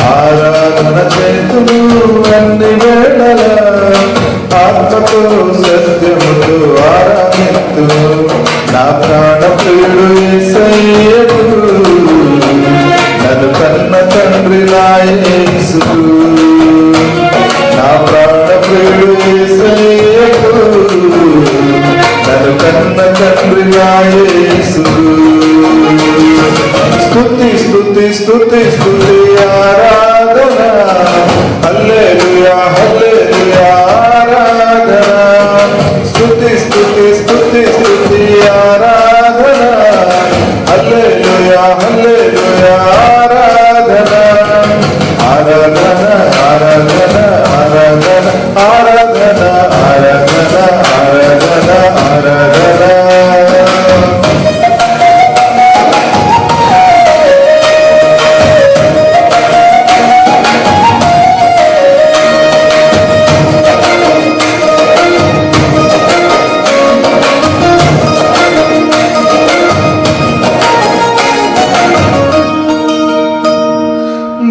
ఆరాధన చేతును అన్ని వేళల ఆత్మతో సత్యముతో ఆరాధింతును నా ప్రాణ ప్రియుడు యేసయ్యకు నన్ను కన్న తండ్రి నా యేసుకు నా ప్రాణ ప్రియుడు యేసయ్యకు నన్ను కన్న తండ్రి నా యేసుకు స్తుతి స్తుతి స్తుతి స్తుతి ఆరాధన హల్లెలూయా హల్లెలూయా ఆరాధన స్తుతి స్తుతి స్తుతి స్తుతి ఆరాధన హల్లెలూయా హల్లెలూయా ఆరాధన ఆరాధన ఆరాధన ఆరాధన ఆరాధన ఆరాధన ఆరాధన ఆరాధన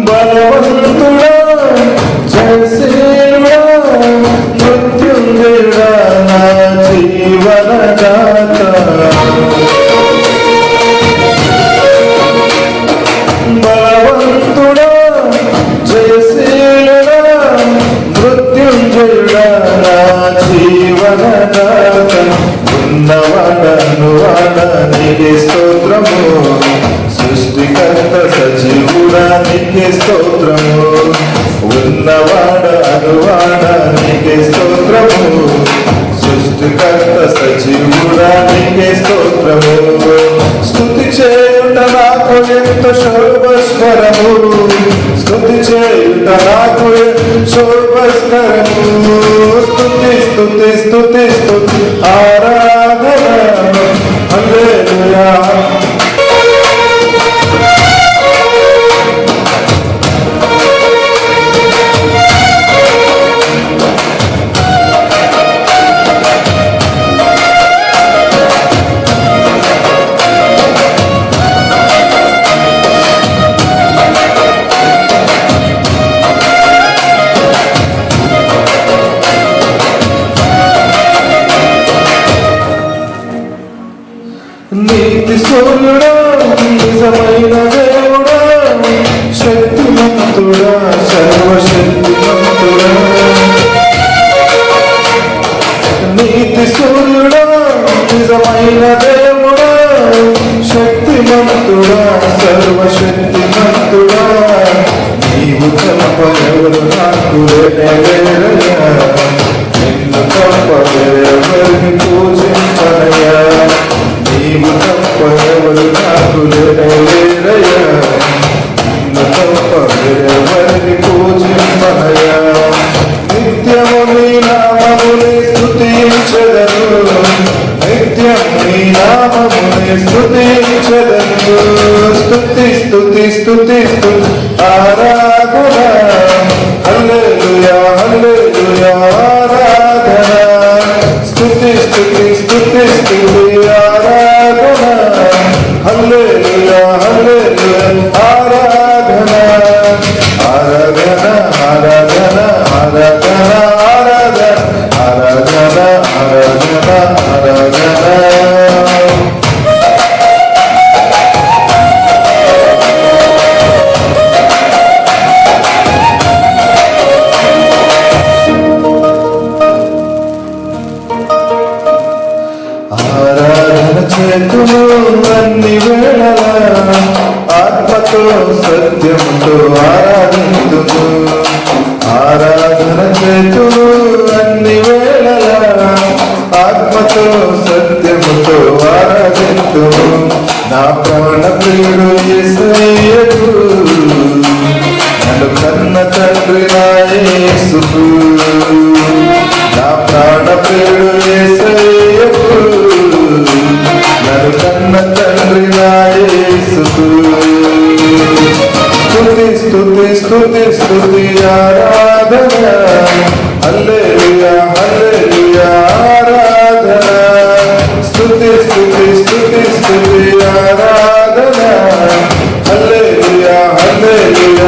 బలవంతుడా జయశీలుడా మృత్యుంజయుడా నా జీవనదాత బలవంతుడా జయశీలుడా మృత్యుంజయుడా నా జీవనదాత ఉన్నవాడను వాడ నీకే స్తోత్రము సృష్టికర్త సజీవుడా నీకే స్తోత్రము ఉన్నవాడ అనువాడ నీకే స్తోత్రము సృష్టికర్త సజీవుడా నీకే స్తోత్రము స్తుతి చేయుట నాకు ఎంత శోభస్కరము స్తుతి చేయుట నాకు శోభస్కరము స్తుతి స్తుతి స్తుతి స్తుతి ఆరాధన హల్లెలూయా నీతి సూర్యుడా నిజమైన దేవుడా శక్తిమంతుడా సర్వశక్తిమంతుడా నీతి సూర్యుడా నిజమైన దేవుడా శక్తిమంతుడా సర్వశక్తిమంతుడా నీవు తప్ప ఎవరు నాకు లేరయ్యా నిన్ను తప్ప ఎవరిని పూజించనయ్యా నీవు తప్ప ఎవరు నాకు లేరయ్యా నిన్ను తప్ప ఎవరిని పూజింపనయ్యా నిత్యము నీ నామముని స్తుతించెదను నిత్యం నీ నామముని స్తుతించెదను స్తుతి స్తుతి స్తుతి స్తుతి ఆరాధన హల్లెలూయా హల్లెలూయా ఆరాధన స్తుతి స్తుతి స్తుతి స్తుతి ఆరాధన హల్లెలూయా హల్లెలూయా ఆరాధన ఆరాధన ఆరాధన ఆరాధన ఆరాధన ఆరాధన ఆరాధన ఆరాధన చేతులు అన్ని వేళల ఆత్మతో సత్యముతో ఆరాధింతును ఆరాధన చేతులు అన్ని వేళల ఆత్మతో సత్యముతో ఆరాధింతును నా ప్రాణ ప్రియుడు యేసయ్యకు నన్ను కన్న తండ్రి నా యేసుకు నా ప్రాణ ప్రియుడు యేసయ్యకు నన్ను కన్న తండ్రి నా యేసుకు స్తుతి స్తుతి స్తుతి స్తుతి ఆరాధన హల్లెలూయా హల్లెలూయా ఆరాధన స్తుతి స్తుతి స్తుతి స్తుతి ఆరాధన హల్లెలూయా హల్లెలూయా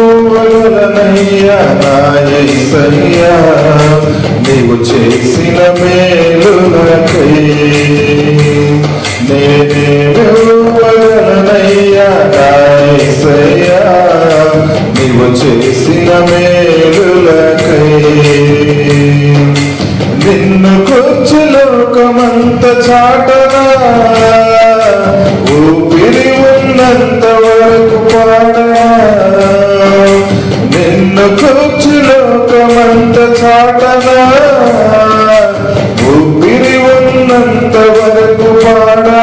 ఏమనయ్యా నా యేసయ్యా నీవు చేసిన మేలులకై నేనేమనయ్యా నా యేసయ్యా నీవు చేసిన మేలులకై నిన్ను కొచ్చి లోకమంత చాటనా ఊపిరి ఉన్నంత వరకు పాడనా నిన్ను కొచ్చి లోకమంత చాటనా ఊపిరి ఉన్నంత వరకు పాడనా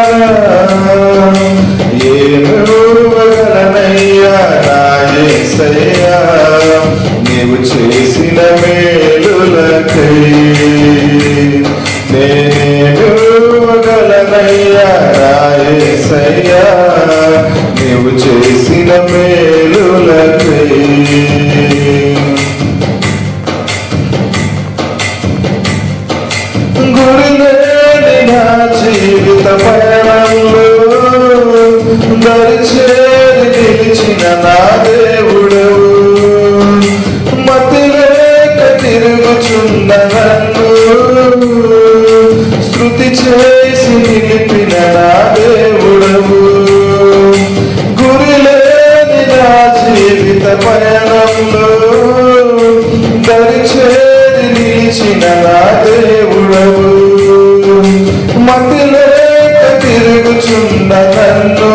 ఏమనయ్యా నా యేసయ్యా నీవు చేసిన మేలులకై నేనేమనయ్యా నా యేసయ్యా నీవు చేసిన మేలులకై గురిలేని నా జీవిత పయనంలో దరిచేరి నిలిచిన నా దేవుడవు మతి లేక తిరుగుచున్న నన్ను స్తుతి చేసి నిలిపిన నా దేవుడవు గురిలేని నా జీవిత పయనంలో దరిచేరి నిలిచిన నా దేవుడవు మతి లేక తిరుగుచున్న నన్ను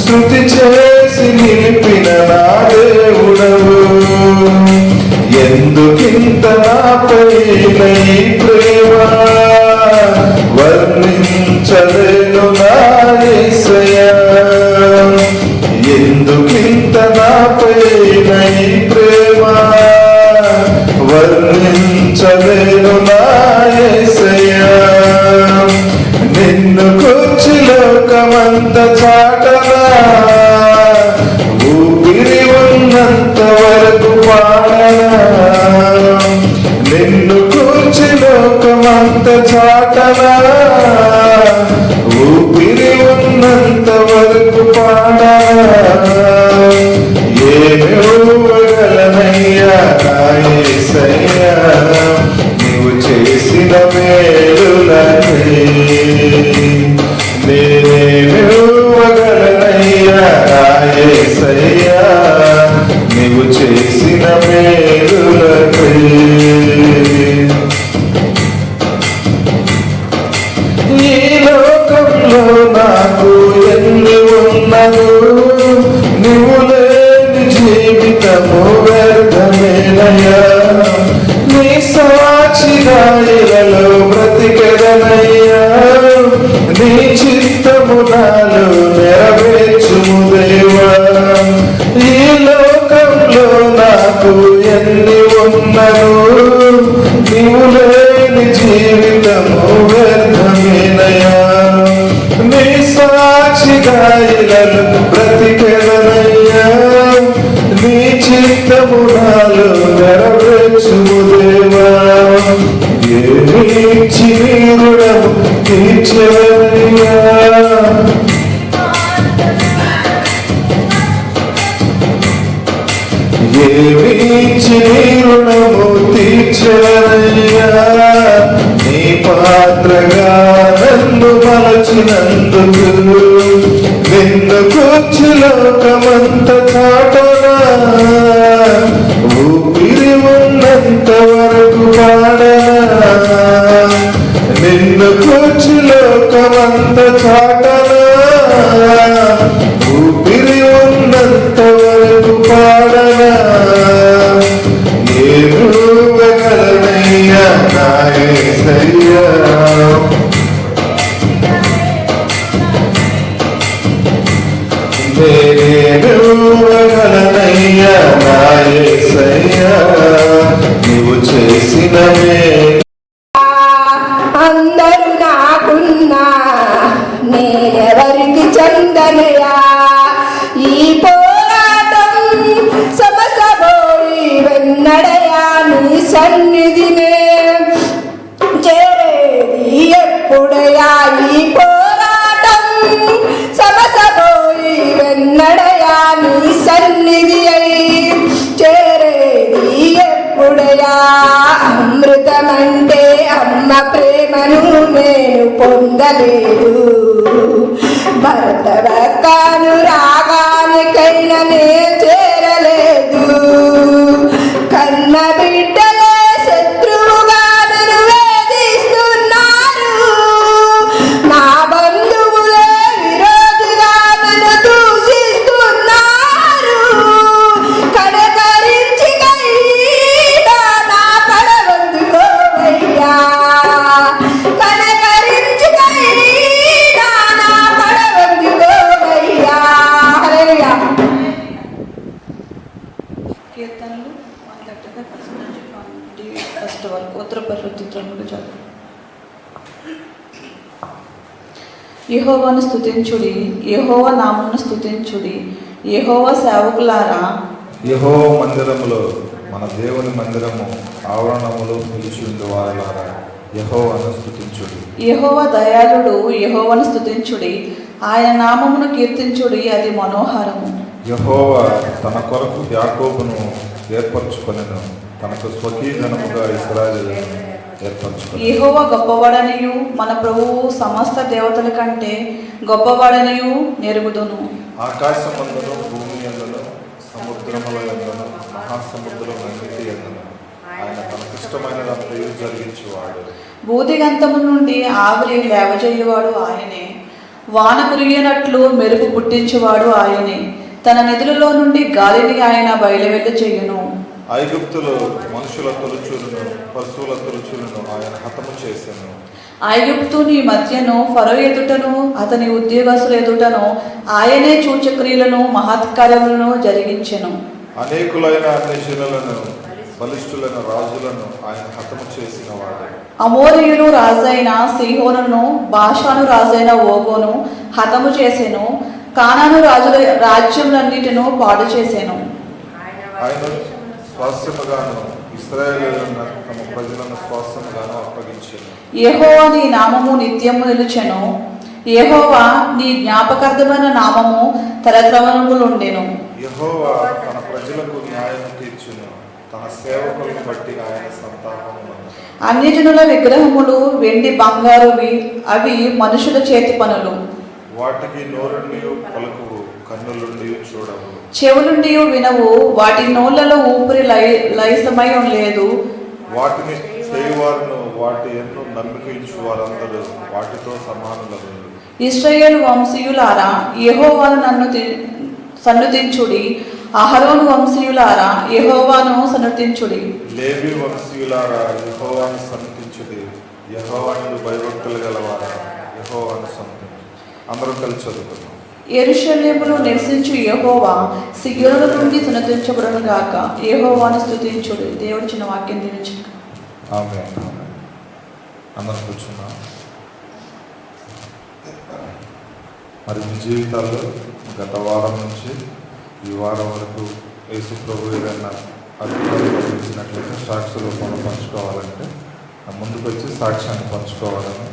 స్తుతి చేసి నిలిపిన నా దేవుడవు ఎందుకింత నాపైన ఈ ప్రేమ వర్ణించలేను నా యేసయ్యా ఎందుకింత నాపైన ఈ ప్రేమ వర్ణించలేను నా యేసయ్యా నిన్ను కూర్చి లోకమంత చాటనా ఊపిరి ఉన్నంత వరకు పాడనా నిన్ను కూర్చి లోకమంత చాటనా ఊపిరి ఉన్నంత వరకు పాడనా ఏమివ్వగలనయ్యా నా యేసయ్యా నీవు చేసిన మేలులకై నేనేమివ్వగలనయ్యా నా యేసయ్యా నీవు చేసిన మేలులకై ఈ లోకంలో నాకు ఎన్ని ఉన్నదో నీవు లేని జీవితము వ్యర్థమేనయ్యా నీ సాక్షిగా ఇలలో బ్రతికెదనయ్యా నీ చిత్తము నాలో నెరవేర్చుము దేవా ఈ లోకంలో నాకు ఎన్ని ఉన్నదో నీవు లేని జీవితము వ్యర్థమేనయ్యా నీ సాక్షిగా ఇలలో బ్రతికెదనయ్యా నీ చిత్తము నాలో నెరవేర్చుము దేవా ఏమిచ్చి నీ రుణము తీర్చెదనయ్యా ఏమిచ్చి నీ రుణము తీర్చెదనయ్యా నీ పాత్రగా నన్ను మలచినందుకు నిన్ను కూర్చి లోకమంత చాటనా ఊపిరి ఉన్నంత వరకు పాడనా నిన్ను కూర్చి లోకమంత చాటనా ఊపిరి ఉన్నంత వరకు పాడనా ఏమనయ్యా నా యేసయ్యా నేనేమనయ్యా నా యేసయ్యా నీవు చేసిన అందరూ నాకున్నా నేనెవరికి చెందనయా ఈ పోరాటం సమసబోయి వెన్నడయా నీ సన్నిధినే చేరేది ఎప్పుడయా ఈ పోరాటం సమసబోయి వెన్నడయా నీ పొందలేదు. భరత కాను రాగానికైనా నే చేరలేదు. కన్న బిడ్డలే శత్రువుగా నన్ను వేధిస్తున్నారు. నా బంధువులే విరోధిగా నన్ను దూషిస్తున్నారు. కనకరించి కైనా నా కడవందుకోవయ్యా. కనకరించి కైనా నా కడవందుకోవయ్యా. హల్లెలూయా. కీర్తనలు 135 వరకు ఉత్తర పరిశుద్ధములు చదువు. యెహోవాను స్తుతించుడి, యెహోవా నామమును స్తుతించుడి, యెహోవా సేవకులారా. యెహోవా మందిరములో మన దేవుని మందిరము ఆవరణములో నిలిచి ఉండు వారలారా యెహోవాను స్తుతించుడి. యెహోవా దయాళుడు, యెహోవాను స్తుతించుడి, ఆయన నామమును కీర్తించుడి, అది మనోహరము. యెహోవా తన కొరకు యాకోబును ఏర్పరచుకొనెను, తనకు స్వకీయజనముగా ఇశ్రాయేలును ఏర్పరచుకొనెను. యెహోవా గొప్పవాడనియు మన ప్రభువు సమస్త దేవతల కంటే గొప్పవాడనియు నెరుగుదును. ఆకాశమందును భూమి యందును సముద్రముల యందును మహాసముద్రములన్నిటి యందును ఆయన తనకిష్టమైనదంతయు జరిగించువాడు. భూదిగంతము నుండి ఆవిరి లేవజేయువాడు ఆయనే, వాన కురిగినట్లు మెరుపు పుట్టించువాడు ఆయనే. తన నిధులలో నుండి గాలిని ఆయన బయలువెళ్ళ చేయును. ఐగుప్తులో మనుషుల తొలుచులను పశువుల తొలుచులను ఆయన హతము చేసెను. ఐగుప్తుని మధ్యను ఫరో ఎదుటను అతని ఉద్యోగస్తుల ఎదుటను ఆయనే సూచక్రియలను మహత్కార్యములను జరిగించెను. అనేకులైన అన్యజనులను బలిష్ఠులైన రాజులను ఆయన హతము చేసిన వాడు. అమోరీయులు రాజైన సీహోనును బాషాను రాజైన ఓగోను హతము చేసెను. కానాను రాజుల రాజ్యములన్నిటిను పాడు చేసెను. ఆయన స్వాస్థ్యముగాను ఇశ్రాయేలీయులను తమ ప్రజలను స్వాస్థ్యముగాను అప్పగించెను. యెహోవా నీ నామము నిత్యము నిలుచెను. యెహోవా నీ జ్ఞాపకార్థమైన నామము తరతరములుండెను. యెహోవా తన ప్రజలకు న్యాయం తీర్చును, తన సేవకులను బట్టి ఆయన సంతాపము. అన్యజనుల విగ్రహములు వెండి బంగారువి, అవి మనుషుల చేతి పనులు. వాటికి నోరుండి పలుకువు, కన్నులుండి చూడవు, చెవులుండి వినవు, వాటి నోళ్లలో ఊపిరి లయసమై లేదు. వాటిని చేయువారును వాటి ఎన్ను నమ్మికించు వారందరూ వాటితో సమానులు. ఇశ్రాయేలు వంశీయులారా, యెహోవాను సన్నుతించుడి. అహరోను వంశీయులారా, యెహోవాను సన్నుతించుడి. లేవి వంశీయులారా, యెహోవాను సన్నుతించుడి. యెహోవాను భయభక్తులు గలవారా, యెహోవాను సన్నుతించుడి. అందరూ కలిసి చదువుకుందాం. యెరూషలేములో నివసించు యెహోవా సియోనుల నుండి సన్నతించబడును గాక. యెహోవాను స్తుతించుడి. దేవుడు చిన్న వాక్యం దీవించును. ఆమేన్. అందరం కూర్చున్నాం. మరి మీ జీవితాల్లో గత వారం నుంచి ఈ వారం వరకు యేసు ప్రభు ఏదైనా అద్భుతాలు గమనించినట్లయితే సాక్షి రూపంలో పంచుకోవాలంటే ముందుకు వచ్చి సాక్ష్యాన్ని పంచుకోవాలని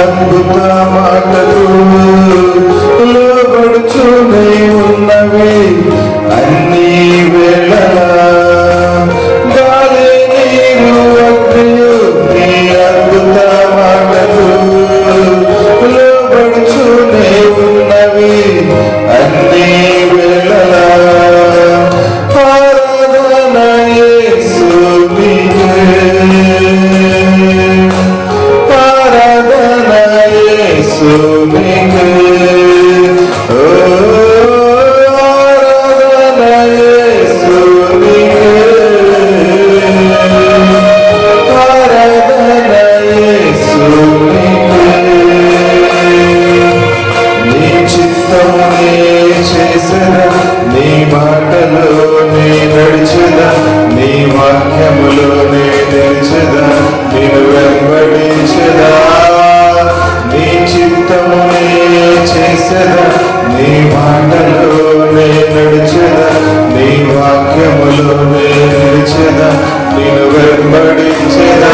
అద్భుత మాటలు లోబడుచునే ఉన్నవి అన్ని వేళలా గాలి నీరు అగ్నియు నీ అద్భుత మాటలు లోబడుచునే ఉన్నవి అన్ని వేళలా ఆరాధన యేసునికే ఆరాధన యేసునికే ఓ ఆరాధన యేసునికే ఆరాధన యేసునికే నీ చిత్తమునే చేసెదా నీ మాటలోనే నడిచెదా నీ వాక్యములోనే నిలిచెదా నిన్ను వెంబడించెదా నీ చిత్తమునే చేసెదా నీ మాటలోనే నడిచెదా నీ వాక్యములోనే నిలిచెదా నిన్ను వెంబడించెదా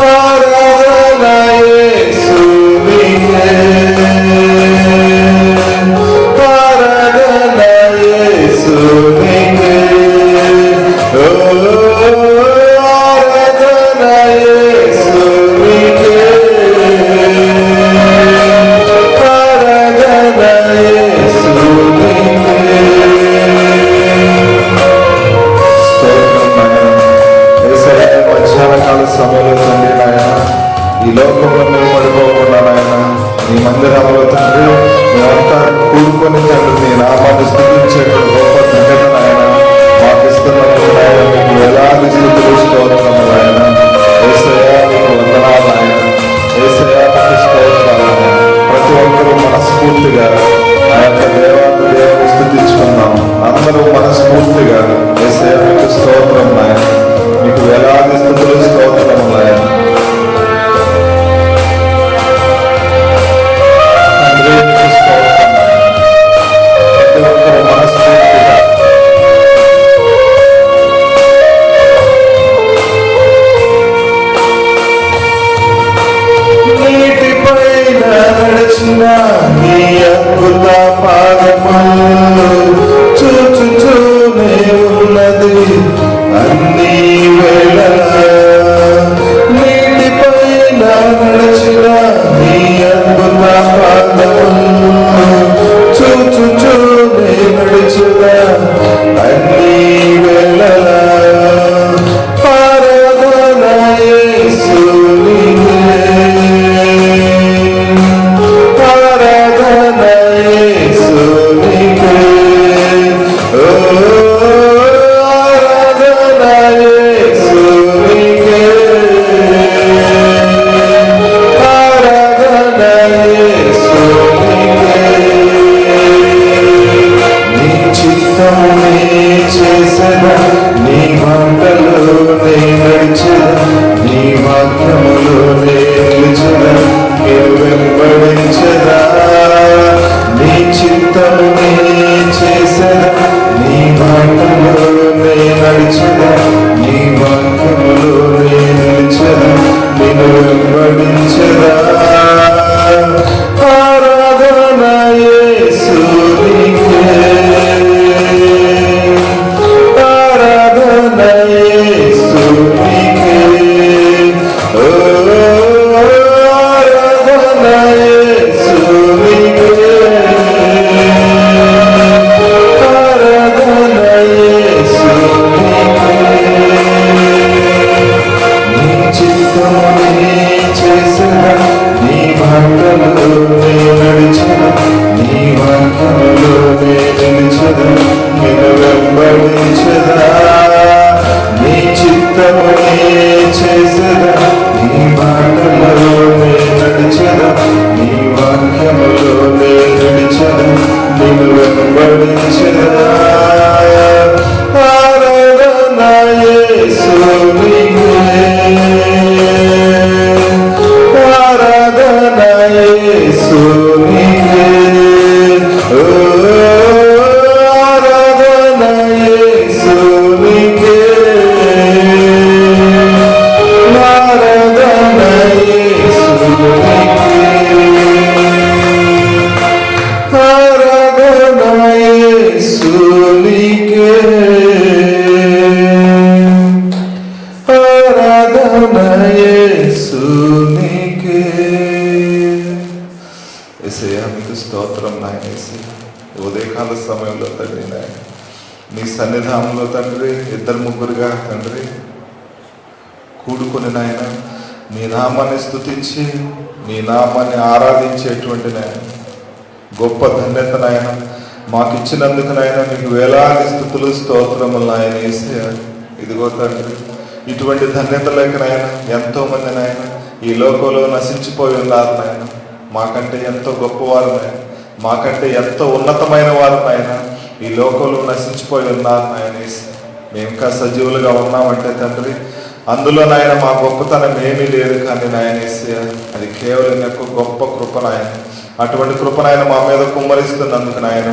ఆరాధన యేసునికే ఆరాధన యేసునికే ఓ ఆరాధన యేసునికే ఆరాధన యేసునికే స్తోత్రం నాయనా యేసయ్యా మధ్యాహ్న కాల సమయంలో తండ్రి నాయనా ఈ లోకంలో మేము పడిపోకుండా నాయన నీ మందిరంలో తండ్రి మేమంతా కూడుకొని తండ్రి నీ నామాన్ని స్థుతించేటువంటి గొప్ప ఘటన నాయన మాకు ఇస్తున్నప్పుడు నాయన మీకు వేలాది స్థుతులు స్తోత్రము నాయన యేసయ్యా నీకు వందనాలు నాయన యేసయ్యా నీకు స్తోత్రాలు నాయన ప్రతి ఒక్కరూ మనస్ఫూర్తిగా ఆ యొక్క దేవుని స్థుతించుకున్నాం అందరూ మనస్ఫూర్తిగా యేసయ్యా నీకు స్తోత్రం నాయన మీకు వేలాది స్థుతులు స్తోత్రము నాయన నీ అద్భుత పాదములు చూచుచూనే ఉన్నది అన్ని వేళలా నీటిపైన నడిచిన నీ అద్భుత పాదములు చూచుచూనే నడిచిన అన్ని వేళలా ఆరాధన యేసునికే ఆరాధన యేసునికే ఓ ఆరాధన యేసునికే ఆరాధన యేసునికే నీ చిత్తమునే చేసెదా నీ మాటలోనే నడిచెదా నీ వాక్యములోనే నిలిచెదా నీవు వెంబడించెదా నీ చిత్తమునే చేసెదా నీ మాటలోనే నడిచెదా నీ వాక్యములోనే నిలిచెదా నిన్ను వెంబడించెదా ఆరాధన యేసునికే ఆరాధన యేసునికే ఓ ఆరాధన యేసునికే ఆరాధన యేసునికే నీ చిత్తమునే చేసెదా నీ మాటలోనే నడిచెదా నీ వాక్యములోనే నిలిచెదా నిన్ను వెంబడించెదా నీ చిత్తమునే చేసెదా నీ మాటలోనే నడిచెదా నీ వాక్యములోనే నడిచెదా నిన్ను వెంబడించెదా ఆరాధన యేసునికే ఆరాధన యేసునికే ఓ ఆరాధన యేసునికే ఆరాధన యేసయ్యా మీకు స్తోత్రం నాయన. యేసయ్య ఉదయకాల సమయంలో తండ్రి నాయన మీ సన్నిధానంలో తండ్రి 2-3గా తండ్రి కూడుకొని నాయన మీ నామాన్ని స్తుతించి మీ నామాన్ని ఆరాధించేటువంటి నాయన గొప్ప ధన్యత నాయన మాకు ఇచ్చినందుకు నాయన మీకు వేలాది స్తుతులు స్తోత్రములు నాయన. యేసయ్య ఇదిగో తండ్రి ఇటువంటి ధన్యత లేక నాయన ఎంతోమంది నాయన ఈ లోకంలో నశించిపోయి ఉన్నారు నాయన. మాకంటే ఎంతో గొప్పవారు నాయన, మాకంటే ఎంతో ఉన్నతమైన వారు నాయన ఈ లోకంలో నశించిపోయి ఉన్నారు నాయన. మేము ఇంకా సజీవులుగా ఉన్నామంటే తండ్రి అందులో నాయన మా గొప్పతనం ఏమీ లేదు కానీ నాయన యేసయ్య అది కేవలం యొక్క గొప్ప కృప నాయన. అటువంటి కృప నాయన మా మీద కుమ్మరిస్తున్నందుకు నాయన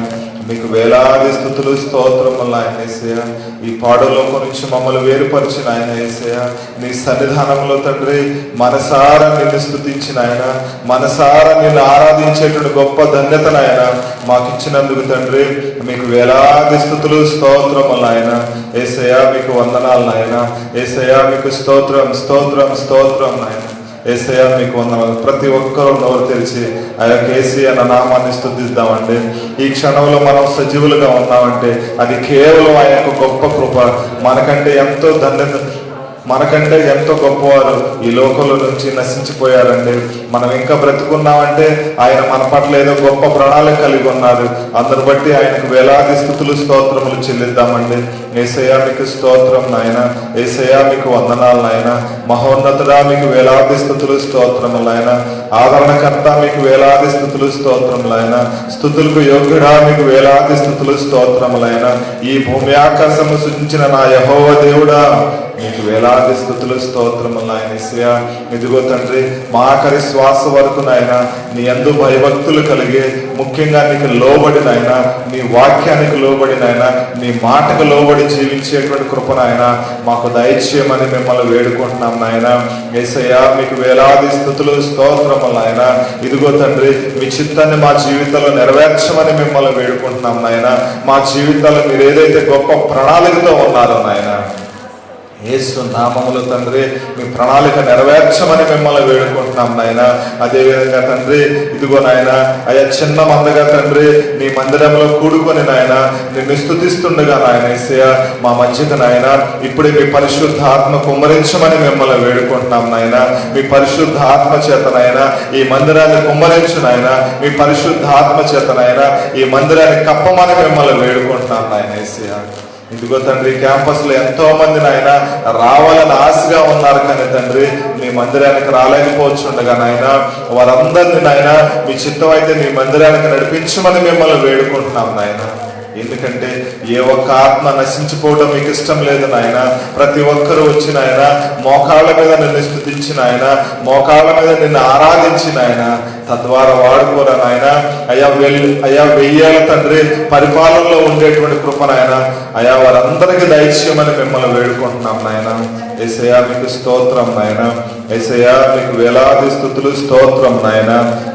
మీకు వేలాది స్తుతులు స్తోత్రములు నాయన యేసయ్య. ఈ పాడులోకం నుంచి మమ్మల్ని వేరుపరిచిన ఆయన యేసయ్య నీ సన్నిధానంలో తండ్రి మనసారా నిన్ను స్తుతించిన ఆయన, మనసారా నిన్ను ఆరాధించేటువంటి గొప్ప ధన్యత నాయన మాకు ఇచ్చినందుకు తండ్రి మీకు వేలాది స్తుతులు స్తోత్రములు నాయన. యేసయ్య మీకు వందనాలు నాయన. యేసయ్య మీకు స్తోత్రం స్తోత్రం స్తోత్రం నాయన. యేసయ్య మీకు వందనాలు. ప్రతి ఒక్కరూ నోరు తెరిచి ఆ యొక్క యేసయ్య అన్న నామాన్ని స్తుతిద్దామండి. ఈ క్షణంలో మనం సజీవులుగా ఉన్నామంటే అది కేవలం ఆ యొక్క గొప్ప కృప. మనకంటే ఎంతో ధన్యత, మనకంటే ఎంతో గొప్పవారు ఈ లోకంలో నుంచి నశించిపోయారండి. మనం ఇంకా బ్రతుకున్నామంటే ఆయన మన పట్ల ఏదో గొప్ప ప్రణాళిక కలిగి ఉన్నారు. అందును బట్టి ఆయనకు వేలాది స్తుతులు స్తోత్రములు చెల్లిద్దామండి. యేసయ్య మీకు స్తోత్రం నాయన. యేసయ్య మీకు వందనాలు నాయన. మహోన్నతుడా మీకు వేలాది స్తుతులు స్తోత్రములు నాయన. ఆదరణకర్త మీకు వేలాది స్తుతులు స్తోత్రములు నాయన. స్తుతులకు యోగ్యుడా మీకు వేలాది స్తుతులు స్తోత్రములు నాయన. ఈ భూమి ఆకాశము సృజించిన నా యెహోవా దేవుడా మీకు వేలాది స్తుతులు స్తోత్రములు నాయన. యేసయ్య ఇదిగో తండ్రి మా ఆఖరి శ్వాస వరకు నాయన నీ యందు భయభక్తులు కలిగి ముఖ్యంగా నీకు లోబడి నాయన, నీ వాక్యానికి లోబడి నాయన, నీ మాటకు లోబడి జీవించేటువంటి కృప నాయన మాకు దయచేయమని మిమ్మల్ని వేడుకుంటున్నాం నాయన. యేసయ్య మీకు వేలాది స్తుతులు స్తోత్రములు నాయన. ఇదిగో తండ్రి మీ చిత్తాన్ని మా జీవితంలో నెరవేర్చమని మిమ్మల్ని వేడుకుంటున్నాం నాయన. మా జీవితాల్లో మీరు ఏదైతే గొప్ప ప్రణాళికతో ఉన్నారో నాయన యేసు నామములో తండ్రి మీ ప్రణాళిక నెరవేర్చమని మిమ్మల్ని వేడుకుంటున్నాం నాయన. అదేవిధంగా తండ్రి ఇదిగో నాయన అయ్యా చిన్న మందగా తండ్రి నీ మందిరంలో కూడుకొని నాయన నిన్ను స్తుతిస్తుండగా నాయన యేసయ్య మా మధ్యకు నాయన ఇప్పుడే మీ పరిశుద్ధ ఆత్మ కుమ్మరించమని మిమ్మల్ని వేడుకుంటున్నాం నాయన. మీ పరిశుద్ధ ఆత్మ చేత నాయన ఈ మందిరాన్ని కుమ్మరించు నాయన. మీ పరిశుద్ధ ఆత్మ చేత నాయన ఈ మందిరాన్ని కప్పమని మిమ్మల్ని వేడుకుంటున్నాం నాయన యేసయ్య. ఇదిగో తండ్రి క్యాంపస్లో ఎంతో మంది నాయన రావాలని ఆశగా ఉన్నారు కానీ తండ్రి మీ మందిరానికి రాలేకపోవచ్చుండగా నాయన వారందరినీ నాయన మీ చిత్తం అయితే మీ మందిరానికి నడిపించమని మిమ్మల్ని వేడుకుంటున్నాం నాయన. ఎందుకంటే ఏ ఒక్క ఆత్మ నశించిపోవడం మీకు ఇష్టం లేదు నాయన. ప్రతి ఒక్కరూ వచ్చి నాయన మోకాళ్ళ మీద నిన్ను స్తుతించిన ఆయన, మోకాళ్ళ మీద నిన్ను ఆరాధించిన ఆయన తద్వారా వాడుకోరా నాయన. అయ్యా 1000 ఏళ్ల తండ్రి పరిపాలనలో ఉండేటువంటి కృప నాయన అయ్యా వారందరికీ దయచేయమని మిమ్మల్ని వేడుకుంటున్నాం నాయన. యేసయ్య మీకు స్తోత్రం నాయన. యేసయ్య మీకు వేలాది స్తుతులు స్తోత్రం నాయన.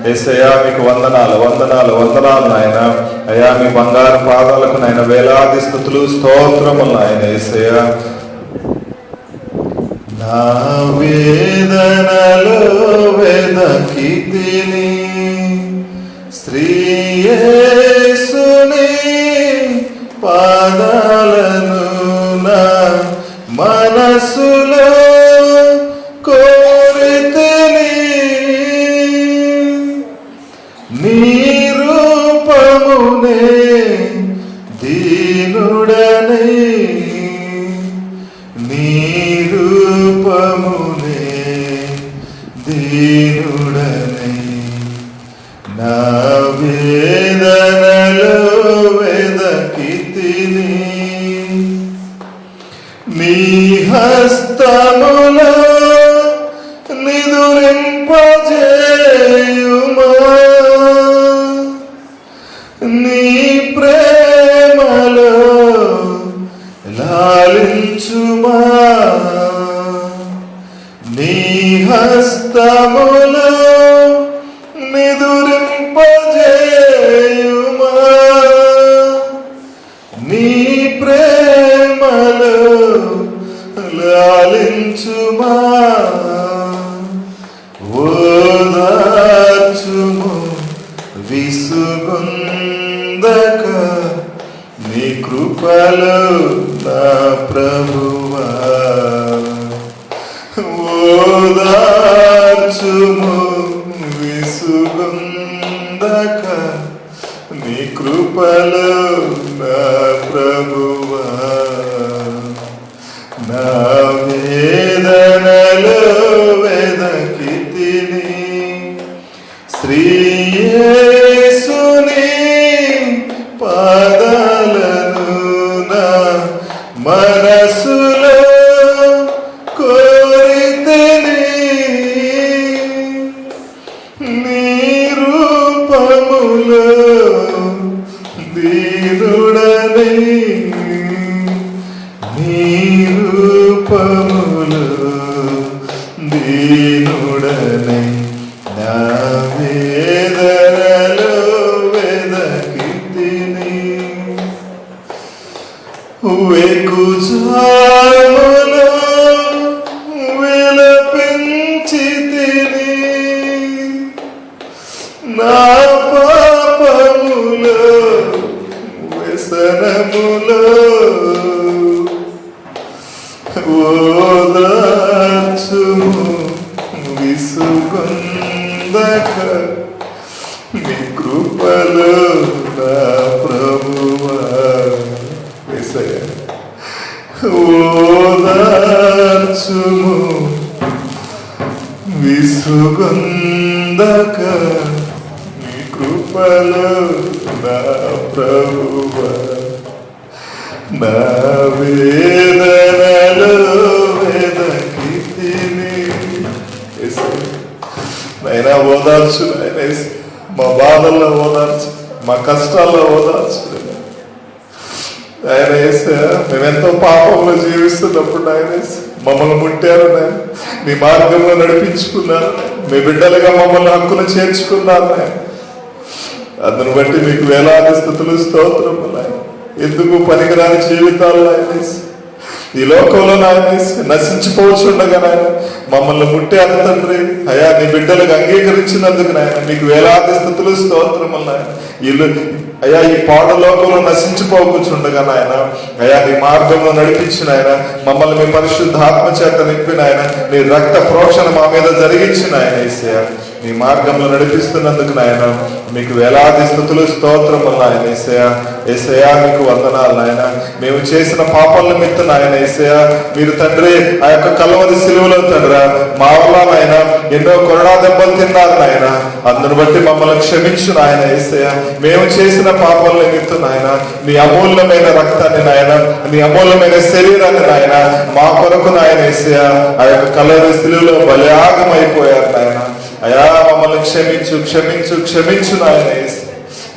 యేసయ్య మీకు వందనాలు వందనాలు వందనాలు నాయన. అయ్యా మీ బంగారు పాదాలకు నాయన వేలాది స్తుతులు స్తోత్రములు నాయన. యేసయ్య నా వేదనలో వెదకితిని శ్రీ యేసుని పాదాలను నా మనసులో కోరితిని నీ రూపమునే దీనుడనే నీ రూపమునే దీనుడనే నా వేదనలో వెదకితిని నీ హస్తములో నిదురింపజేయుమా నీ ప్రేమలో లాలించుమా నీ హస్తములో నిదురింపజేయుమా నీ విసుగుందక నీ కృపలో నా ప్రభువా నా వేదనలో వెదకితిని శ్రీయేసుని పాదాలను నా మనసులో కోరితిని నీ రూపములో దీనుడని నీ రూపములో దీనుడని నా వేదనలో వెదకితిని వెకుజాములో విలపించితిని నా పాపములో వ్యసనములో ఓదార్చుము విసుగుందక నీ కృపలో నా ప్రభువా ఓదార్చుము విసుగుందక నీ కృపలో నా ప్రభువా నా వేదనలో వెదకితిని నైనా ఓదార్చు నాయన మా బాధల్లో ఓదార్చు మా కష్టాల్లో ఓదార్చు ఆయన మేమెంతో పాపంలో జీవిస్తున్నప్పుడు ఆయన మమ్మల్ని ముట్టారు నాయన నీ మార్గంలో నడిపించుకున్నారు మీ బిడ్డలుగా మమ్మల్ని హక్కును చేర్చుకున్నారు నాయన అందును బట్టి మీకు వేలాది స్తుతులు స్తోత్రము నాయన ఎందుకు పనికిరాని జీవితాలు ఆయన ఈ లోకంలో నాయన నశించిపోవచ్చుండగా నాయన మమ్మల్ని ముట్టారు తండ్రి అయా నీ బిడ్డలకు అంగీకరించినందుకు నాయన మీకు వేలాది స్తుతులు స్తోత్రములు నాయన ఇల్లు అయ్యా ఈ పాడ లోకంలో నశించిపోవచ్చుండగా నాయన అయ్యా నీ మార్గంలో నడిపించిన ఆయన మమ్మల్ని మీ పరిశుద్ధ ఆత్మ చేత నింపిన ఆయన నీ రక్త ప్రోక్షణ మా మీద జరిగించిన ఆయన యేసయ్య నీ మార్గంలో నడిపిస్తున్నందుకు నాయన మీకు వేలాది స్తుతులు స్తోత్రములు నాయన యేసయ్య యేసయ్య మీకు వందనాలు నాయన మేము చేసిన పాపాల నిమిత్తం నాయన యేసయ్య మీరు తండ్రి ఆ యొక్క కల్వరి సిలువలో తండ్రి మా వల్ల నాయన ఎన్నో కొరడా దెబ్బలు తిన్నారు నాయన అందును బట్టి మమ్మల్ని క్షమించు నాయన యేసయ్య మేము చేసిన పాపాల నిమిత్తం నాయన నీ అమూల్యమైన రక్తాన్ని నాయన నీ అమూల్యమైన శరీరాన్ని నాయన మా కొరకు నాయన యేసయ్య ఆ యొక్క కల్వరి సిలువలో బలియాగమైపోయారు నాయన అయా మమ్మల్ని క్షమించు క్షమించు క్షమించు నాయన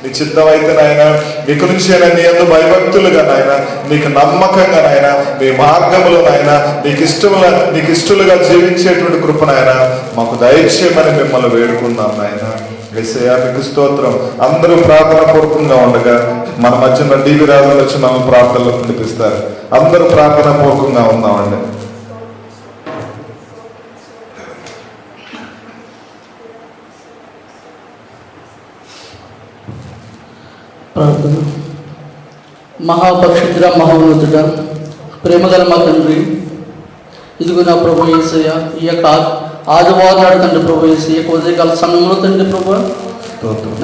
నీ చిత్తమైతే నాయన నీకు నుంచి నీ యందు భయభక్తులుగా నాయన నీకు నమ్మకంగా నాయన నీ మార్గములో నాయన నీకు ఇష్టలుగా జీవించేటువంటి కృప నాయన మాకు దయచేయమని మిమ్మల్ని వేడుకుందాం నాయన యేసయ్య మీకు స్తోత్రం అందరూ ప్రార్థన పూర్వకంగా ఉండగా మన మధ్యన డీవీ రాజులు వచ్చి మనం ప్రార్థనలో వినిపిస్తారు అందరూ ప్రార్థన పూర్వకంగా ఉందామండి ప్రార్థన. మహాపక్షుడ మహోన్నతుడ ప్రేమగల మా తండ్రి ఇదిగో నా ప్రభు యేసయ్య ఈ యొక్క ఆదివారం నాడు తండ్రి ప్రభు యేసయ్య ఉదయకాల సమయంలో తండ్రి ప్రభు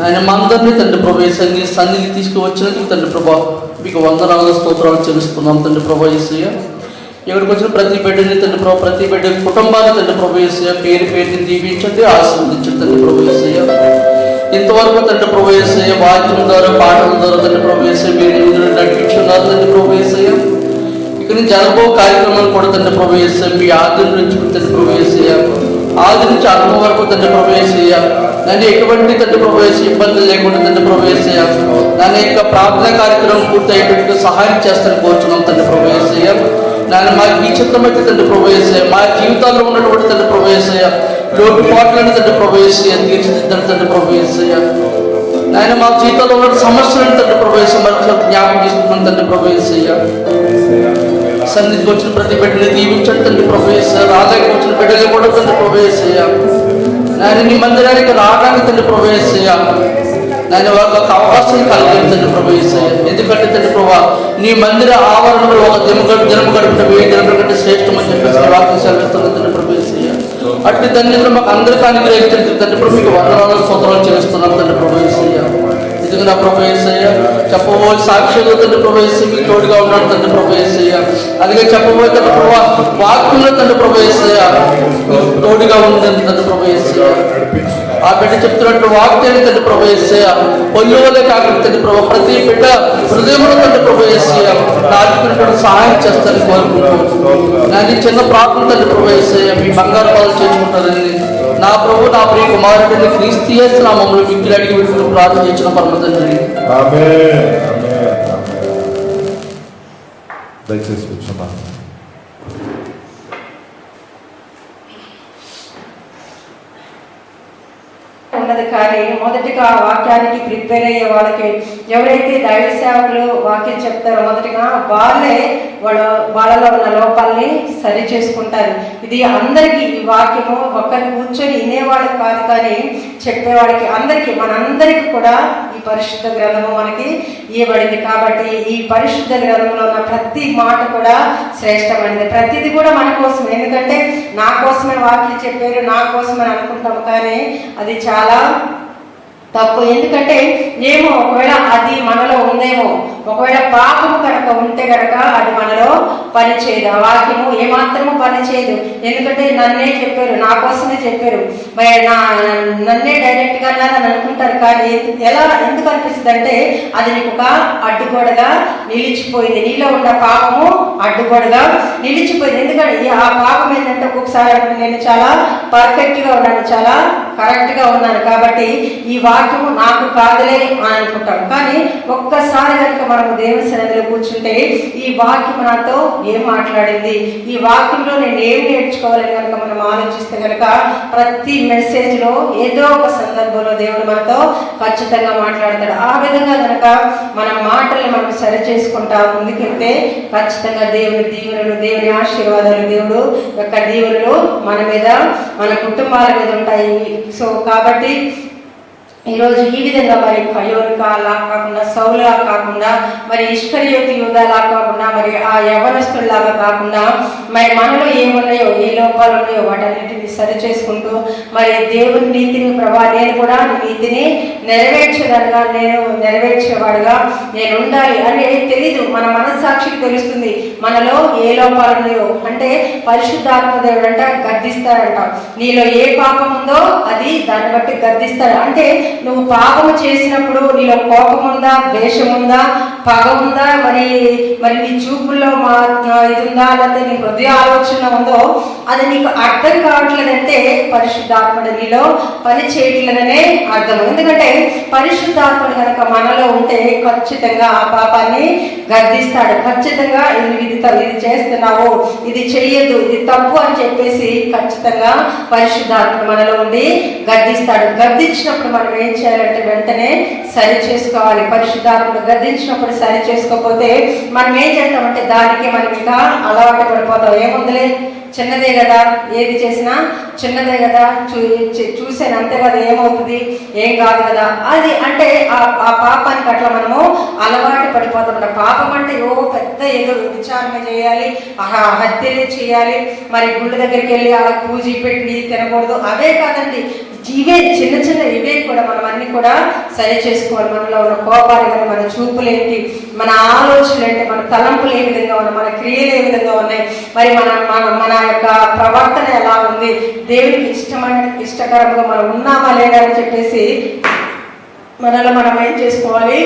ఆయన మా అందరినీ తండ్రి ప్రభు యేసయ్య నీ సన్నిధి తీసుకువచ్చినందుకు తండ్రి ప్రభా మీకు వందనాలు స్తోత్రాలు చెల్లిస్తున్నాం తండ్రి ప్రభు యేసయ్య ఇక్కడికి వచ్చిన ప్రతి బిడ్డని తండ్రి ప్రభు ప్రతి బిడ్డ కుటుంబాన్ని తండ్రి ప్రభు యేసయ్య పేరు పేరుని దీవించండి ఆశీర్వదించండి తండ్రి ప్రభు యేసయ్య ఇంతవరకు తండ్రి ప్రభు యేసయ్య వాక్యం ద్వారా పాటల ద్వారా తండ్రి ప్రభు యేసయ్య మీరు నడిపించున్నారు తండ్రి ప్రభు యేసయ్య ఇక్కడ నుంచి అనుభవ కార్యక్రమాలు కూడా తండ్రి ప్రభు యేసయ్య మీ ఆది నుంచి తండ్రి ప్రభు యేసయ్య ఆది నుంచి అనుభవం వరకు తండ్రి ప్రభు యేసయ్య నన్ను ఎటువంటి తండ్రి ప్రభు యేసయ్య ఇబ్బందులు లేకుండా తండ్రి ప్రభు యేసయ్య నన్ను యొక్క ప్రార్థన కార్యక్రమం పూర్తయ్యేటట్టుగా సహాయం చేస్తాను కోరుచున్నాం తండ్రి ప్రభు యేసయ్య నాన్న మాకు ఈ చిత్తమైతే తండ్రి ప్రభు యేసయ్య మా జీవితాల్లో ఉన్నటువంటి తండ్రి ప్రభు యేసయ్య లోటుపాట్లను తండ్రి ప్రభు యేసయ్య తీర్చిదిద్దని తండ్రి ప్రభు యేసయ్య నాయన మా జీవితంలో ఉన్న సమస్యలను తండ్రి ప్రభు యేసయ్య మరొక జ్ఞాపకం చేసుకున్నాం తండ్రి ప్రభు యేసయ్య సన్నిధికి వచ్చిన ప్రతి బిడ్డని దీవించండి తండ్రి ప్రభు యేసయ్య రాజాకి వచ్చిన బిడ్డలు కూడా తండ్రి ప్రభు యేసయ్య నాయన నీ మందిరానికి రావడానికి తండ్రి ప్రభు యేసయ్య నాయన ఒక అవకాశం కలిగింది తండ్రి ప్రభు యేసయ్య ఎందుకంటే తండ్రి ప్రభు నీ మందిర ఆవరణలో ఒక దినము గడిపిన 1000 దినముల కంటే శ్రేష్టం అని చెప్పేసి వాక్యం సెలవిస్తున్న తండ్రి ప్రభు యేసయ్య అట్టి ధన్యతలు మాకు అందరికీ అనుగ్రహించండి తండ్రి ప్రభు. మీకు వందనాలు స్తోత్రాలు చేస్తున్నాం తండ్రి ప్రభు యేసయ్య. ఇదిగో నా ప్రభు యేసయ్య, చెప్పబోయే సాక్షులు తండ్రి ప్రభు యేసయ్య మీకు తోడుగా ఉన్నాడు తండ్రి ప్రభు యేసయ్య. అలాగే చెప్పబోయే తండ్రి ప్రభు వాక్యంలో తండ్రి ప్రభు యేసయ్య మీకు తోడుగా ఉందండి తండ్రి ప్రభు యేసయ్య. ఆ బిడ్డ చెప్తున్నట్టు వాక్యాన్ని తండ్రి ప్రభు యేసయ్య పొల్లు వల్లే కాకుండా తండ్రి ప్రభు ప్రతి బిడ్డ హృదయంలో తండ్రి ప్రభు యేసయ్య నాటుకున్నట్టు సహాయం చేస్తారని కోరుకుంటున్నాను. నాది చిన్న ప్రార్థన తండ్రి ప్రభు యేసయ్య మీ బంగారు పాలు చేసుకుంటారని నా ప్రభు నా ప్రియ కుమారుడిని క్రీస్తు యేసు నామములో మిక్కిలి అడిగి పెట్టుకుని ప్రార్థన చేసిన పరమ తండ్రి. దయచేసి కూర్చున్నాను. ఉన్నది. కానీ మొదటిగా వాక్యానికి ప్రిపేర్ అయ్యే వాళ్ళకి ఎవరైతే దైవ సేవకులు వాక్యం చెప్తారో మొదటిగా వాళ్ళలో ఉన్న లోపాలని సరి చేసుకుంటారు. ఇది అందరికీ ఈ వాక్యము ఒక్కరి కూర్చొని వినేవాళ్ళకి కాదు, కానీ చెప్పేవాడికి అందరికీ మనందరికీ కూడా ఈ పరిశుద్ధ గ్రంథము మనకి ఇవ్వబడింది. కాబట్టి ఈ పరిశుద్ధ గ్రంథంలో ఉన్న ప్రతి మాట కూడా శ్రేష్టమైనది. ప్రతిది కూడా మన కోసం. ఎందుకంటే నా కోసమే వాక్యం చెప్పారు, నా కోసమని అనుకుంటాము, కానీ అది చాలా తప్పు. ఎందుకంటే ఏమో ఒకవేళ అది మనలో ఉందేమో, ఒకవేళ పాపము కనుక ఉంటే కనుక అది మనలో పనిచేయదు. ఆ వాక్యము ఏమాత్రము పనిచేయదు. ఎందుకంటే నన్నే చెప్పారు, నా కోసమే చెప్పారు, మరి నన్నే డైరెక్ట్గా అని అనుకుంటారు. కానీ ఎందుకు అనిపిస్తుంది అంటే అది నీకు ఒక అడ్డుగోడగా నిలిచిపోయింది. నీలో ఉన్న పాపము అడ్డుగోడగా నిలిచిపోయింది. ఎందుకంటే ఆ పాపం ఏంటంటే ఒక్కొక్కసారి నేను చాలా పర్ఫెక్ట్గా ఉన్నాను, చాలా కరెక్ట్గా ఉన్నాను, కాబట్టి ఈ వాక్యము నాకు కాదులే అని అనుకుంటాం. కానీ ఒక్కసారి కనుక మనము దేవుని సన్నిధిలో కూర్చుంటే ఈ వాక్యం నాతో ఏం మాట్లాడింది, ఈ వాక్యంలో నేను ఏం నేర్చుకోవాలని కనుక మనం ఆలోచిస్తే కనుక ప్రతి మెసేజ్లో ఏదో ఒక సందర్భంలో దేవుడు మనతో ఖచ్చితంగా మాట్లాడతాడు. ఆ విధంగా కనుక మన మాటల్ని మనం సరి చేసుకుంటా ముందుకెళ్తే ఖచ్చితంగా దేవుని దీవెనలు, దేవుని ఆశీర్వాదాలు, దేవుడు యొక్క దీవెనలు మన మీద, మన కుటుంబాల మీద ఉంటాయి. సో కాబట్టి ఈరోజు ఈ విధంగా మరి కయోనికా లా కాకుండా, సౌలులా కాకుండా, మరి ఇష్కరియోతు యూదాలా కాకుండా, మరి ఆ యవనస్తుల్లాగా కాకుండా మరి మనలో ఏమున్నాయో, ఏ లోపాలు ఉన్నాయో వాటన్నిటిని సరి చేసుకుంటూ మరి దేవుని నీతిని నేను కూడా నీతిని నెరవేర్చేదానిగా, నేను నెరవేర్చేవాడుగా నేను ఉండాలి అని తెలీదు. మన మనస్సాక్షికి తెలుస్తుంది మనలో ఏ లోపాలు ఉన్నాయో. అంటే పరిశుద్ధాత్మ దేవుడు అంట గద్దిస్తాడంట. నీలో ఏ పాపం ఉందో అది దాన్ని బట్టి గద్దిస్తాడు. అంటే నువ్వు పాపము చేసినప్పుడు నీలో కోపం ఉందా, ద్వేషం ఉందా, పగ ఉందా, మరి నీ చూపుల్లో ఇది ఉందా, లేకపోతే నీ హృదయ ఆలోచన ఉందో అది నీకు అర్థం కావట్లేదంటే పరిశుద్ధాత్ముడు నీలో పని చేయట్లేదనే అర్థం. ఎందుకంటే పరిశుద్ధాత్ముడు కనుక మనలో ఉంటే ఖచ్చితంగా ఆ పాపాన్ని గద్దిస్తాడు. ఖచ్చితంగా ఇది చేస్తున్నావు, ఇది చెయ్యదు, ఇది తప్పు అని చెప్పేసి ఖచ్చితంగా పరిశుద్ధాత్ముడు మనలో ఉండి గద్దిస్తాడు. గద్దించినప్పుడు మనం ఏం చేయాలంటే వెంటనే సరి చేసుకోవాలి. పరిశుద్ధాత్ముడు గద్దించినప్పుడు సరి చేసుకోకపోతే మనం ఏం చేస్తామంటే దానికి మనం ఇంకా అలవాటు పడిపోతాం. ఏముందిలే, చిన్నదే కదా, ఏది చేసినా చిన్నదే కదా, చూసాను అంతే కదా, ఏమవుతుంది, ఏం కాదు కదా, అది అంటే ఆ పాపానికి అట్లా మనము అలవాటు పడిపోతాం. పాపం అంటే పెద్ద ఏదో విచారణ చేయాలి, హత్యలే చేయాలి, మరి గుళ్ళ దగ్గరికి వెళ్ళి అలా పూజ పెట్టి తినకూడదు, అవే కాదండి. ఇవే చిన్న చిన్న ఇవే కూడా మనం అన్ని కూడా సరి చేసుకోవాలి. మనలో ఉన్న కోపాలు కానీ, మన చూపులేంటి, మన ఆలోచనలు ఏంటి, మన తలంపులు ఏ విధంగా ఉన్నాయి, మన క్రియలు ఏ విధంగా ఉన్నాయి, మరి మన యొక్క ప్రవర్తన ఎలా ఉంది, దేవుడికి ఇష్టకరంగా మనం ఉన్నామా లేదా అని చెప్పేసి మనలో మనం ఏం చేసుకోవాలి,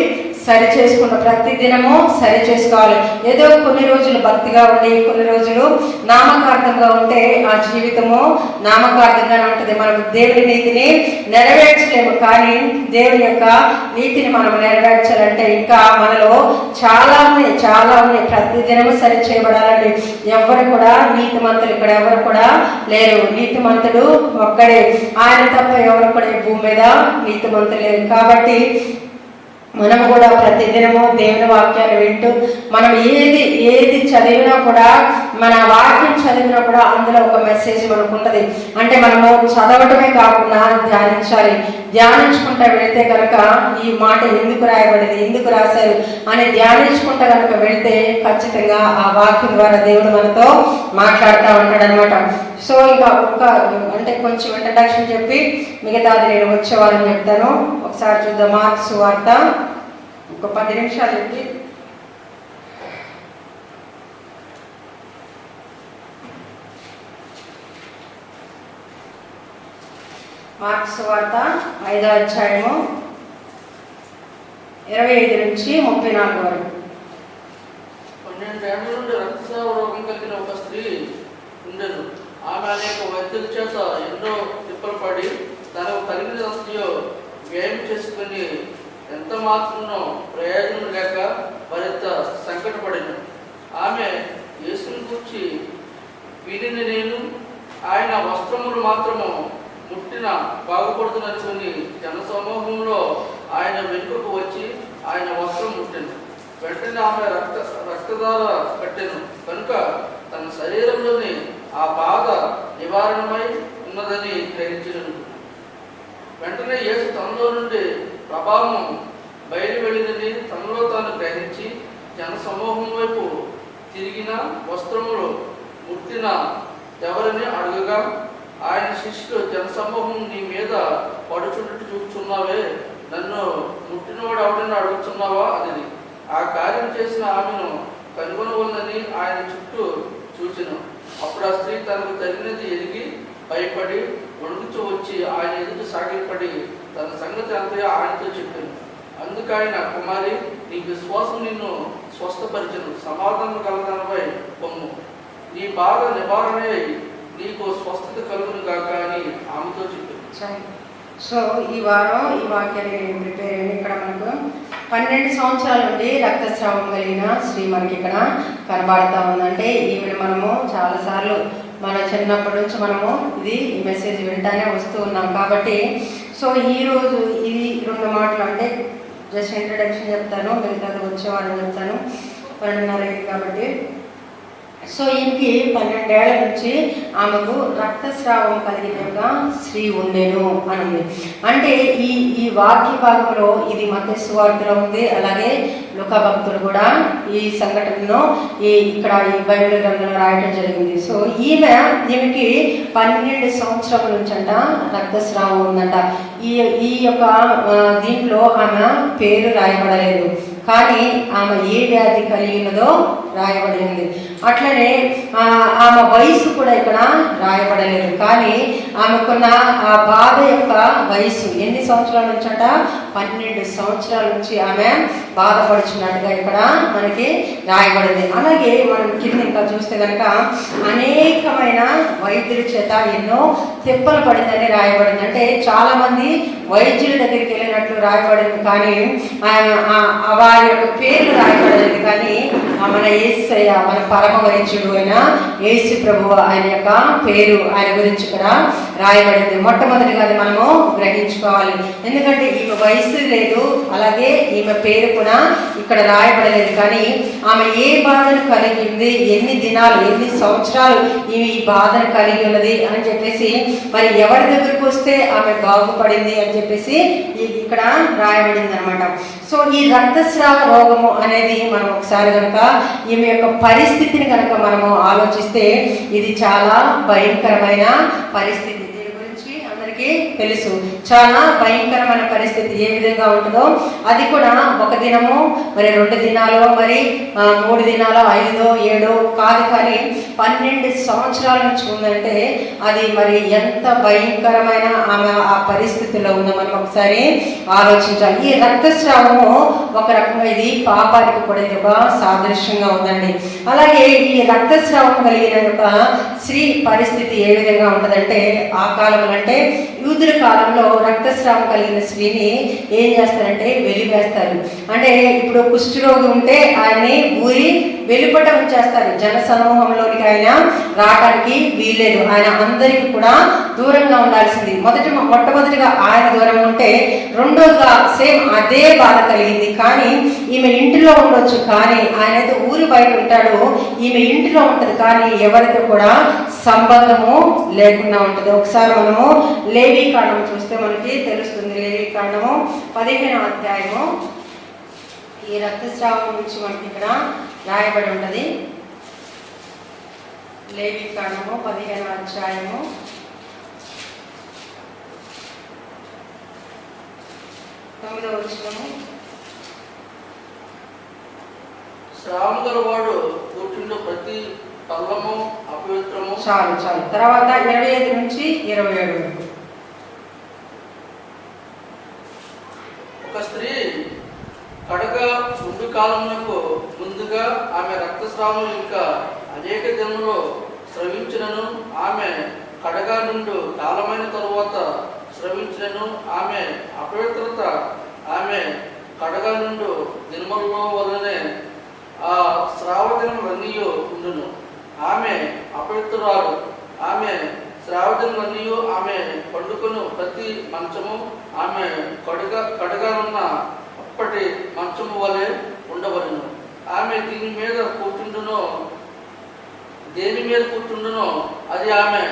సరి చేసుకున్న ప్రతి దినము సరి చేసుకోవాలి. ఏదో కొన్ని రోజులు భక్తిగా ఉండి కొన్ని రోజులు నామకార్థంగా ఉంటే ఆ జీవితము నామకార్థంగానే ఉంటుంది. మనం దేవుని నీతిని నెరవేర్చలేము, కానీ దేవుని యొక్క నీతిని మనం నెరవేర్చాలంటే ఇంకా మనలో చాలా ఉన్నాయి. ప్రతి దినము సరి చేయబడాలండి. ఎవరు కూడా నీతిమంతులు ఇక్కడ ఎవరు కూడా లేరు. నీతిమంతుడు ఒక్కడే, ఆయన తప్ప ఎవరు కూడా భూమి మీద నీతిమంతులు లేరు. కాబట్టి మనం కూడా ప్రతిదినము దేవుని వాక్యాన్ని వింటూ మనం ఏది చదివినా కూడా మన వాక్యం చదివినా కూడా అందులో ఒక మెసేజ్ మనకు ఉంటుంది. అంటే మనము చదవటమే కాకుండా ధ్యానించాలి. ధ్యానించుకుంటా వెళితే కనుక ఈ మాట ఎందుకు రాయబడింది, ఎందుకు రాశారు అని ధ్యానించుకుంటా కనుక వెళితే ఖచ్చితంగా ఆ వాక్యం ద్వారా దేవుడు మనతో మాట్లాడుతూ ఉంటాడు అనమాట. సో ఇంకా అంటే కొంచెం ఇంట్రడక్షన్ చెప్పి మిగతాది నేను వచ్చేవాళ్ళని చెప్తాను. ఒకసారి చూద్దాం. మార్కు సువార్త ఒక 10 నిమిషాలు చెప్పి మార్కు సువార్త 5వ అధ్యాయము 25 నుంచి 34 వరకు. 12 ఏళ్ల నుండి రక్తస్రావ రోగం కలిగిన ఒక స్త్రీ ఉండెను. ఆమె అనేక వైద్యుల చేత ఎన్నో తిప్పలు పడి తనకు కలిగినంతయో వ్యయం చేసుకుని ఎంత మాత్రమో ప్రయోజనం లేక మరింత సంకటపడింది. ఆమె యేసుని గురించి విని నేను ఆయన వస్త్రములు మాత్రము ముట్టిన బాగుపడుతున్ననుకుని జనసమూహంలో ఆయన వెనుకకు వచ్చి ఆయన వస్త్రం ముట్టింది. వెంటనే ఆమె రక్తధార కట్టెను కనుక తన శరీరంలోని ఆ బాధ నివారణమై ఉన్నదని గ్రహించను. వెంటనే యేసు తనలో నుండి ప్రభావం బయలు వెళ్ళిందని తనలో తాను గ్రహించి జనసమూహం వైపు తిరిగిన వస్త్రములు ముట్టిన ఎవరిని అడగగా ఆయన శిష్యులు జనసమూహం నీ మీద పడుచున్నట్టు చూపుచున్నావే, నన్ను ముట్టినవాడు ఎవడని అడుగుతున్నావా అని. ఆ కార్యం చేసిన ఆమెను కనుగొనవలనని ఆయన చుట్టూ చూచెను. అప్పుడు ఆ స్త్రీ తనకు తగినది ఎరిగి భయపడి వణుకుతూ వచ్చి ఆయన ఎదుట సాగిపడి తన సంగతి అంతా ఆయనతో చెప్పాను. అందుకు ఆయన, కుమారి, నీ విశ్వాసం నిన్ను స్వస్థపరిచను, సమాధానం కలదానిపై పొమ్ము, నీ బాధ నివారణ నీకు స్వస్థత కలుగును గాక అని ఆమెతో చెప్పాను. సో ఈ వారం ఈ వాక్యాన్ని ప్రిపేర్ అయ్యి ఇక్కడ మనకు 12 సంవత్సరాల నుండి రక్తస్రావం కలిగిన స్త్రీ మనకి ఇక్కడ కనబడతా ఉందంటే ఈమెను మనము చాలాసార్లు మన చిన్నప్పటి నుంచి మనము ఈ మెసేజ్ వింటానే వస్తూ ఉన్నాం. కాబట్టి సో ఈరోజు ఇది 2 మాటలు అంటే జస్ట్ ఇంట్రడక్షన్ చెప్తాను, మిగతాది వచ్చేవాళ్ళని చెప్తాను. 12:30 కాబట్టి సో ఈమెకి 12 ఏళ్ల నుంచి ఆమెకు రక్తస్రావం కలిగిన స్త్రీ ఉండేను అని. అంటే ఈ వాక్య భాగంలో ఇది మత్తయి సువార్తలో ఉంది. అలాగే లూకా భక్తుడు కూడా ఈ సంఘటనను ఇక్కడ ఈ బైబిల్ గ్రంథంలో రాయడం జరిగింది. సో ఈమెకి 12 సంవత్సరాల నుంచి అంట రక్తస్రావం ఉందంట. ఈ యొక్క దీంట్లో ఆమె పేరు రాయబడలేదు, కానీ ఆమె ఏ వ్యాధి కలిగి ఉన్నదో రాయబడి ఉంది. అట్లనే ఆమె వయసు కూడా ఇక్కడ రాయబడలేదు, కానీ ఆమెకున్న ఆ బాధ యొక్క వయసు ఎన్ని సంవత్సరాల నుంచి అంట 12 సంవత్సరాల నుంచి ఆమె బాధపడుచున్నట్టుగా ఇక్కడ మనకి రాయబడింది. అలాగే మనం కింద ఇంకా చూస్తే కనుక అనేకమైన వైద్యుల చేత ఎన్నో తిప్పలు పడిందని రాయబడింది. అంటే చాలా మంది వైద్యుల దగ్గరికి వెళ్ళినట్లు రాయబడింది, కానీ వారి యొక్క పేర్లు రాయబడలేదు. కానీ మన యేసయ్య, మన పరమ వైద్యుడు అయిన యేసు ప్రభువు ఆయన యొక్క పేరు, ఆయన గురించి ఇక్కడ రాయబడింది. మొట్టమొదటిగా అది మనము గ్రహించుకోవాలి. ఎందుకంటే ఈమె వయసు లేదు, అలాగే ఈమె పేరు కూడా ఇక్కడ రాయబడలేదు. కానీ ఆమె ఏ బాధను కలిగింది, ఎన్ని దినాలు, ఎన్ని సంవత్సరాలు ఈమె ఈ బాధను కలిగి ఉన్నది అని చెప్పేసి, మరి ఎవరి దగ్గరకు వస్తే ఆమె బాగుపడింది అని చెప్పేసి ఇక్కడ రాయబడింది అనమాట. సో ఈ రక్తస్రావ రోగము అనేది మనం ఒకసారి కనుక ఈమె యొక్క పరిస్థితిని కనుక మనము ఆలోచిస్తే ఇది చాలా భయంకరమైన పరిస్థితి. దీని గురించి అందరికీ తెలుసు. చాలా భయంకరమైన పరిస్థితి ఏ విధంగా ఉంటుందో అది కూడా ఒక దినము, మరి 2 దినాలు, మరి 3 దినాలు, 5, 7 కాదు, కానీ 12 సంవత్సరాల నుంచి ఉందంటే అది మరి ఎంత భయంకరమైన ఆమె ఆ పరిస్థితిలో ఉందో మనం ఒకసారి ఆలోచించాలి. ఈ రక్తస్రావము ఒక రకంగా ఇది పాపానికి కూడా ఇది ఒక సాదృశ్యంగా ఉందండి. అలాగే ఈ రక్తస్రావం కలిగిన యొక్క స్త్రీ పరిస్థితి ఏ విధంగా ఉంటుందంటే, ఆ కాలంలో అంటే యూదుల కాలంలో రక్తస్రావం కలిగిన స్త్రీని ఏం చేస్తారంటే వెలివేస్తారు. అంటే ఇప్పుడు కుష్ఠరోగి ఉంటే ఆయన్ని ఊరి వెలుపట ఉంచేస్తారు. జన సమూహంలోనికి ఆయన రావడానికి వీల్లేదు, ఆయన అందరికీ కూడా దూరంగా ఉండాల్సింది. మొట్టమొదటిగా ఆయన దూరంగా ఉంటే రెండోగా సేమ్ అదే బాధ కలిగింది. కానీ ఈమె ఇంటిలో ఉండొచ్చు, కానీ ఆయనైతే ఊరి బయట ఉంటాడు, ఈమె ఇంటిలో ఉంటుంది, కానీ ఎవరితో కూడా సంబంధము లేకుండా ఉంటుంది. ఒకసారి మనము లేవీ కాండం చూస్తే మనకి తెలుస్తుంది. లేవీ కాండము 15వ అధ్యాయము ఈ రక్తస్రావం గురించి మనకి ఇక్కడ రాయబడి ఉంటుంది. లేవీ కాండము 15వ అధ్యాయము 9వ వచనము. శ్రావణ గల వాడు కూర్చుండే ప్రతి పల్లము అపవిత్రము. చాలు చాలు. తర్వాత 25 నుంచి 27 వరకు. ఒక స్త్రీ కడగ ముందు కాలమునకు ముందుగా ఆమె రక్తస్రావం ఇంకా అనేక దినములు స్రవించినను, ఆమె కడగ నుండి కాలమైన తరువాత స్రవించినను, ఆమె అపవిత్రత ఆమె కడగ నుండి దినములలో వలనే ఆ శ్రావదినములన్నీ ఉండును. ఆమె అపవిత్రురాలు. ఆమె శ్రావదినములన్నీ ఆమె పండుకొను ప్రతి మంచము ఆమె కడగనున్న అప్పటి మంచము వలె ఉండవలను. ఆమె దేని మీద కూర్చుండునో అది ఆమె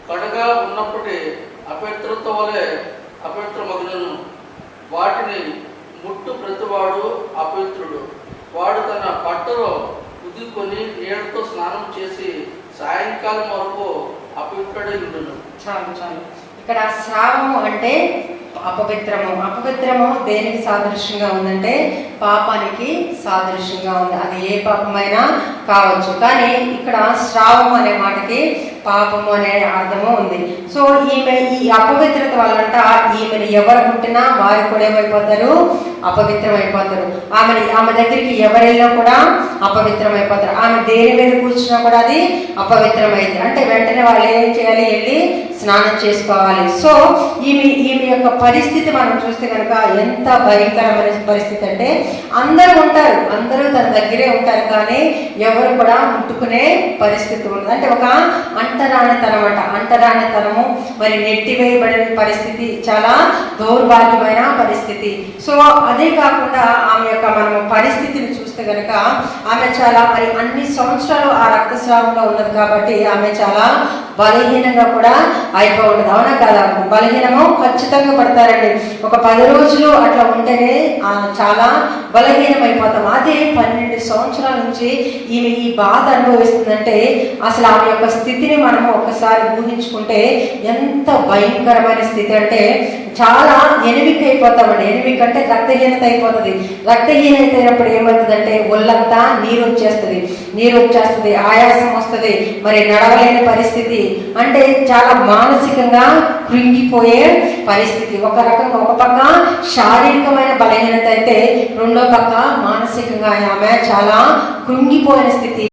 కడగా ఉన్నప్పటి అపవిత్రత వలె అపవిత్రమగును. వాటిని ముట్టు ప్రతివాడు అపవిత్రుడు. వాడు తన బట్టలో ఉదుకొని నీళ్ళతో స్నానం చేసి సాయంకాలం వరకు అపవిత్రుడై ఉండును. చాలు చాలు. ఇక్కడ స్రావము అంటే అపవిత్రము. అపవిత్రము దేనికి సాదృశ్యంగా ఉందంటే పాపానికి సాదృశ్యంగా ఉంది. అది ఏ పాపమైనా కావచ్చు, కానీ ఇక్కడ స్రావము అనే మాటకి పాపము అనే అర్థము ఉంది. సో ఈమె ఈ అపవిత్రత వల్లంట ఈమెను ఎవరు పుట్టినా వారు కూడా ఏమైపోతారు, అపవిత్రమైపోతారు. ఆమె దగ్గరికి ఎవరైనా కూడా అపవిత్రమైపోతారు. ఆమె దేని మీద కూర్చున్నా కూడా అది అపవిత్రమైంది అంటే వెంటనే వాళ్ళు ఏం చేయాలి, వెళ్ళి స్నానం చేసుకోవాలి. సో ఈమె యొక్క పరిస్థితి మనం చూస్తే కనుక ఎంత భయంకరమైన పరిస్థితి అంటే అందరూ ఉంటారు, అందరూ తన దగ్గరే ఉంటారు, కానీ ఎవరు కూడా ముట్టుకునే పరిస్థితి ఉండదు. అంటే ఒక అంటరానితనం అంట. అంటరానితనము, మరి నెట్టివేయబడిన పరిస్థితి, చాలా దౌర్భాగ్యమైన పరిస్థితి. సో అదే కాకుండా ఆమె యొక్క మనము పరిస్థితిని చూస్తే కనుక ఆమె చాలా మరి అన్ని సంవత్సరాలు ఆ రక్తస్రావంలో ఉన్నది కాబట్టి ఆమె చాలా బలహీనంగా కూడా అయిపో ఉండదు. అవునా కదా? బలహీనము ఖచ్చితంగా పడతారండి. ఒక 10 రోజులు అట్లా ఉంటేనే చాలా బలహీనం అయిపోతాం. అదే 12 సంవత్సరాల నుంచి ఈమె ఈ బాధ అనుభవిస్తుందంటే అసలు ఆమె యొక్క స్థితిని మనము ఒకసారి ఊహించుకుంటే ఎంత భయంకరమైన స్థితి అంటే చాలా ఎనిమిక్ అయిపోతామండి. ఎనిమిక్ అంటే రక్తహీనత అయిపోతుంది. రక్తహీనత అయినప్పుడు ఏమవుతుందంటే ఒళ్ళంతా నీరు వచ్చేస్తుంది, ఆయాసం వస్తుంది, మరి నడవలేని పరిస్థితి, అంటే చాలా మానసికంగా కృంగిపోయే పరిస్థితి. ఒక పక్క శారీరకమైన బలహీనత అయితే రెండో పక్క మానసికంగా ఆమె చాలా కృంగిపోయిన స్థితి.